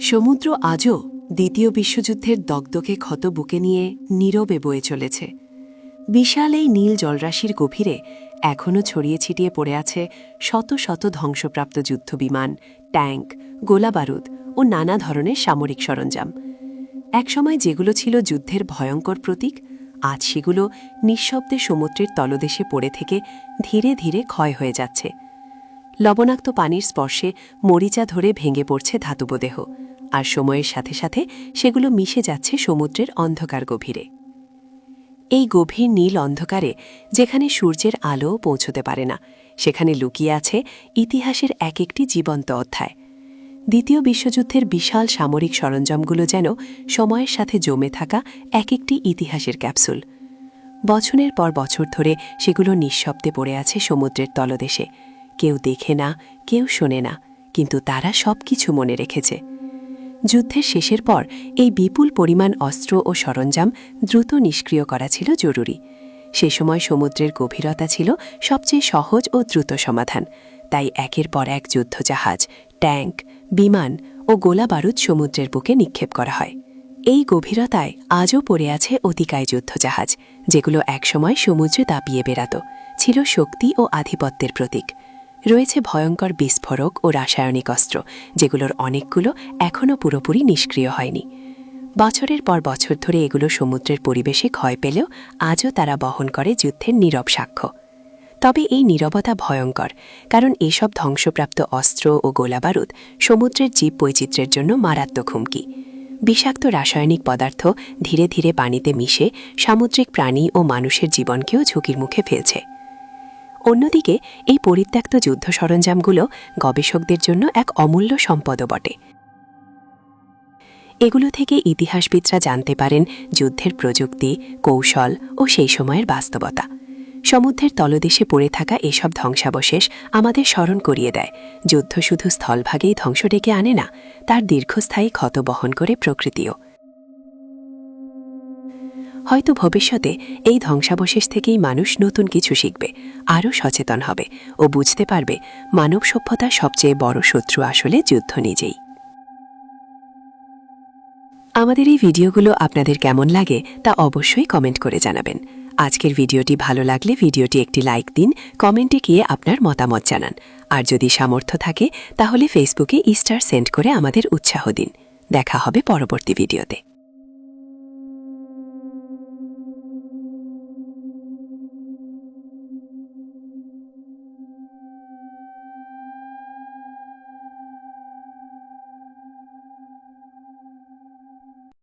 সমুদ্র আজও দ্বিতীয় বিশ্বযুদ্ধের দগদগে ক্ষত বুকে নিয়ে নীরবে বয়ে চলেছে। বিশাল এই নীল জলরাশির গভীরে এখনও ছড়িয়ে ছিটিয়ে পড়ে আছে শত শত ধ্বংসপ্রাপ্ত যুদ্ধবিমান, ট্যাঙ্ক, গোলাবারুদ ও নানা ধরনের সামরিক সরঞ্জাম। একসময় যেগুলো ছিল যুদ্ধের ভয়ঙ্কর প্রতীক, আজ সেগুলো নিঃশব্দে সমুদ্রের তলদেশে পড়ে থেকে ধীরে ধীরে ক্ষয় হয়ে যাচ্ছে। লবণাক্ত পানির স্পর্শে মরিচা ধরে ভেঙে পড়ছে ধাতব দেহ, আর সময়ের সাথে সাথে সেগুলো মিশে যাচ্ছে সমুদ্রের অন্ধকার গভীরে। এই গভীর নীল অন্ধকারে যেখানে সূর্যের আলোও পৌঁছতে পারে না, সেখানে লুকিয়ে আছে ইতিহাসের এক একটি জীবন্ত অধ্যায়। দ্বিতীয় বিশ্বযুদ্ধের বিশাল সামরিক সরঞ্জামগুলো যেন সময়ের সাথে জমে থাকা এক একটি ইতিহাসের ক্যাপসুল। বছরের পর বছর ধরে সেগুলো নিঃশব্দে পড়ে আছে সমুদ্রের তলদেশে। কেউ দেখে না, কেউ শোনে না, কিন্তু তারা সবকিছু মনে রেখেছে। যুদ্ধের শেষের পর এই বিপুল পরিমাণ অস্ত্র ও সরঞ্জাম দ্রুত নিষ্ক্রিয় করা ছিল জরুরি। সে সময় সমুদ্রের গভীরতা ছিল সবচেয়ে সহজ ও দ্রুত সমাধান, তাই একের পর এক যুদ্ধজাহাজ, ট্যাঙ্ক, বিমান ও গোলাবারুদ সমুদ্রের বুকে নিক্ষেপ করা হয়। এই গভীরতায় আজও পড়ে আছে অতিকায় যুদ্ধজাহাজ, যেগুলো একসময় সমুদ্রে দাপিয়ে বেড়াত, ছিল শক্তি ও আধিপত্যের প্রতীক। রয়েছে ভয়ঙ্কর বিস্ফোরক ও রাসায়নিক অস্ত্র, যেগুলোর অনেকগুলো এখনও পুরোপুরি নিষ্ক্রিয় হয়নি। বছরের পর বছর ধরে এগুলো সমুদ্রের পরিবেশে ক্ষয় পেলেও আজও তারা বহন করে যুদ্ধের নীরব সাক্ষ্য। তবে এই নীরবতা ভয়ঙ্কর, কারণ এসব ধ্বংসপ্রাপ্ত অস্ত্র ও গোলাবারুদ সমুদ্রের জীববৈচিত্র্যের জন্য মারাত্মক হুমকি। বিষাক্ত রাসায়নিক পদার্থ ধীরে ধীরে পানিতে মিশে সামুদ্রিক প্রাণী ও মানুষের জীবনকেও ঝুঁকির মুখে ফেলছে। অন্যদিকে এই পরিত্যক্ত যুদ্ধ সরঞ্জামগুলো গবেষকদের জন্য এক অমূল্য সম্পদও বটে। এগুলো থেকে ইতিহাসবিদরা জানতে পারেন যুদ্ধের প্রযুক্তি, কৌশল ও সেই সময়ের বাস্তবতা। সমুদ্রের তলদেশে পড়ে থাকা এসব ধ্বংসাবশেষ আমাদের স্মরণ করিয়ে দেয়, যুদ্ধ শুধু স্থলভাগেই ধ্বংস ডেকে আনে না, তার দীর্ঘস্থায়ী ক্ষত বহন করে প্রকৃতিও। হয়তো ভবিষ্যতে এই ধ্বংসাবশেষ থেকেই মানুষ নতুন কিছু শিখবে, আরও সচেতন হবে ও বুঝতে পারবে মানব সভ্যতার সবচেয়ে বড় শত্রু আসলে যুদ্ধ নিজেই। আমাদের এই ভিডিওগুলো আপনাদের কেমন লাগে তা অবশ্যই কমেন্ট করে জানাবেন। আজকের ভিডিওটি ভালো লাগলে ভিডিওটি একটি লাইক দিন, কমেন্টে গিয়ে আপনার মতামত জানান। আর যদি সামর্থ্য থাকে তাহলে ফেসবুকে স্টার সেন্ড করে আমাদের উৎসাহ দিন। দেখা হবে পরবর্তী ভিডিওতে।